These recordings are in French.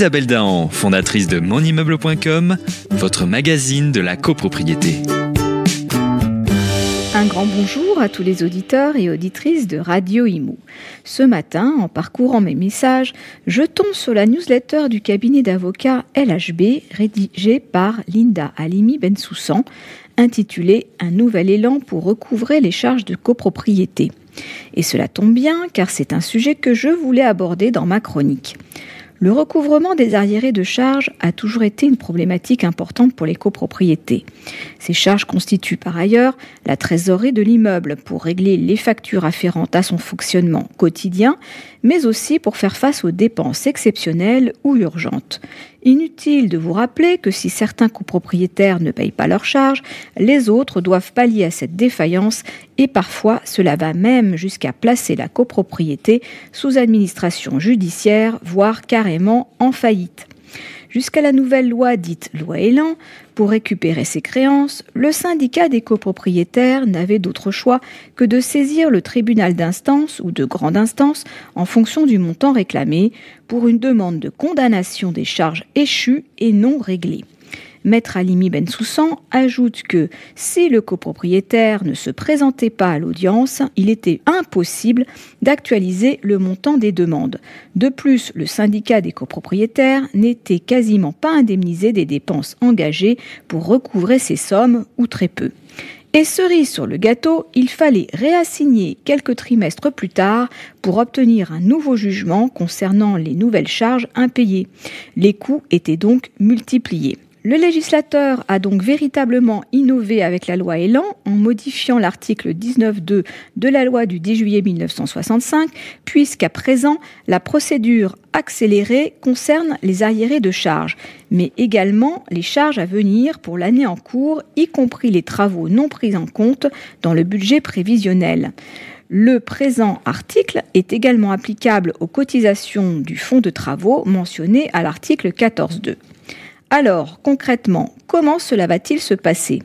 Isabelle Dahan, fondatrice de monimmeuble.com, votre magazine de la copropriété. Un grand bonjour à tous les auditeurs et auditrices de Radio Imo. Ce matin, en parcourant mes messages, je tombe sur la newsletter du cabinet d'avocats LHB rédigée par Linda Halimi Bensoussan, intitulée « Un nouvel élan pour recouvrer les charges de copropriété ». Et cela tombe bien car c'est un sujet que je voulais aborder dans ma chronique. Le recouvrement des arriérés de charges a toujours été une problématique importante pour les copropriétés. Ces charges constituent par ailleurs la trésorerie de l'immeuble pour régler les factures afférentes à son fonctionnement quotidien, mais aussi pour faire face aux dépenses exceptionnelles ou urgentes. Inutile de vous rappeler que si certains copropriétaires ne payent pas leurs charges, les autres doivent pallier à cette défaillance et parfois cela va même jusqu'à placer la copropriété sous administration judiciaire, voire carrément en faillite. Jusqu'à la nouvelle loi dite loi Elan, pour récupérer ses créances, le syndicat des copropriétaires n'avait d'autre choix que de saisir le tribunal d'instance ou de grande instance en fonction du montant réclamé pour une demande de condamnation des charges échues et non réglées. Maître Halimi Bensoussan ajoute que si le copropriétaire ne se présentait pas à l'audience, il était impossible d'actualiser le montant des demandes. De plus, le syndicat des copropriétaires n'était quasiment pas indemnisé des dépenses engagées pour recouvrer ces sommes, ou très peu. Et cerise sur le gâteau, il fallait réassigner quelques trimestres plus tard pour obtenir un nouveau jugement concernant les nouvelles charges impayées. Les coûts étaient donc multipliés. Le législateur a donc véritablement innové avec la loi Elan en modifiant l'article 19.2 de la loi du 10 juillet 1965, puisqu'à présent, la procédure accélérée concerne les arriérés de charges, mais également les charges à venir pour l'année en cours, y compris les travaux non pris en compte dans le budget prévisionnel. Le présent article est également applicable aux cotisations du fonds de travaux mentionné à l'article 14.2. Alors, concrètement, comment cela va-t-il se passer ?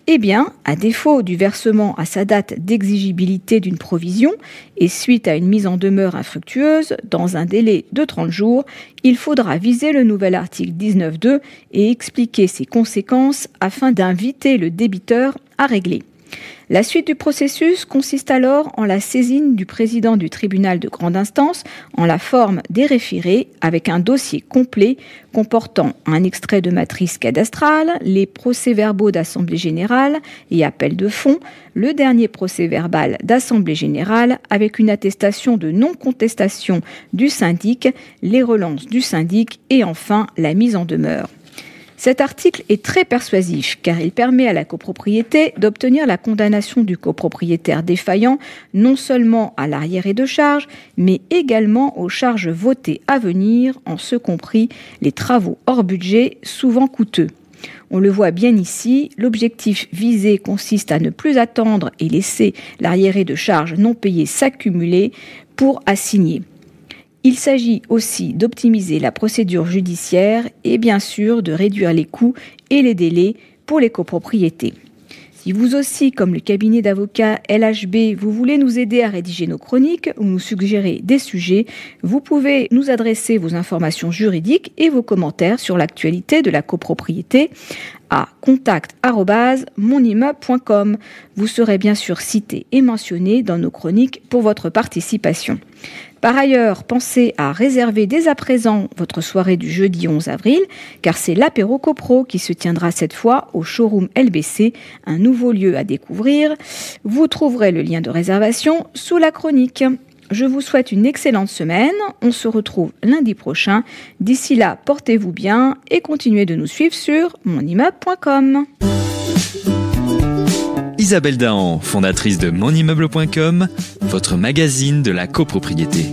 Eh bien, à défaut du versement à sa date d'exigibilité d'une provision et suite à une mise en demeure infructueuse, dans un délai de 30 jours, il faudra viser le nouvel article 19.2 et expliquer ses conséquences afin d'inviter le débiteur à régler. La suite du processus consiste alors en la saisine du président du tribunal de grande instance en la forme des référés avec un dossier complet comportant un extrait de matrice cadastrale, les procès-verbaux d'assemblée générale et appel de fonds, le dernier procès-verbal d'assemblée générale avec une attestation de non-contestation du syndic, les relances du syndic et enfin la mise en demeure. Cet article est très persuasif car il permet à la copropriété d'obtenir la condamnation du copropriétaire défaillant non seulement à l'arriéré de charges, mais également aux charges votées à venir, en ce compris les travaux hors budget, souvent coûteux. On le voit bien ici, l'objectif visé consiste à ne plus attendre et laisser l'arriéré de charges non payées s'accumuler pour assigner. Il s'agit aussi d'optimiser la procédure judiciaire et bien sûr de réduire les coûts et les délais pour les copropriétés. Si vous aussi, comme le cabinet d'avocats LHB, vous voulez nous aider à rédiger nos chroniques ou nous suggérer des sujets, vous pouvez nous adresser vos informations juridiques et vos commentaires sur l'actualité de la copropriété à contact@monimmeuble.com. Vous serez bien sûr cité et mentionné dans nos chroniques pour votre participation. Par ailleurs, pensez à réserver dès à présent votre soirée du jeudi 11 avril, car c'est l'apéro copro qui se tiendra cette fois au showroom LBC, un nouveau lieu à découvrir. Vous trouverez le lien de réservation sous la chronique. Je vous souhaite une excellente semaine. On se retrouve lundi prochain. D'ici là, portez-vous bien et continuez de nous suivre sur monimmeuble.com. Isabelle Dahan, fondatrice de monimmeuble.com, votre magazine de la copropriété.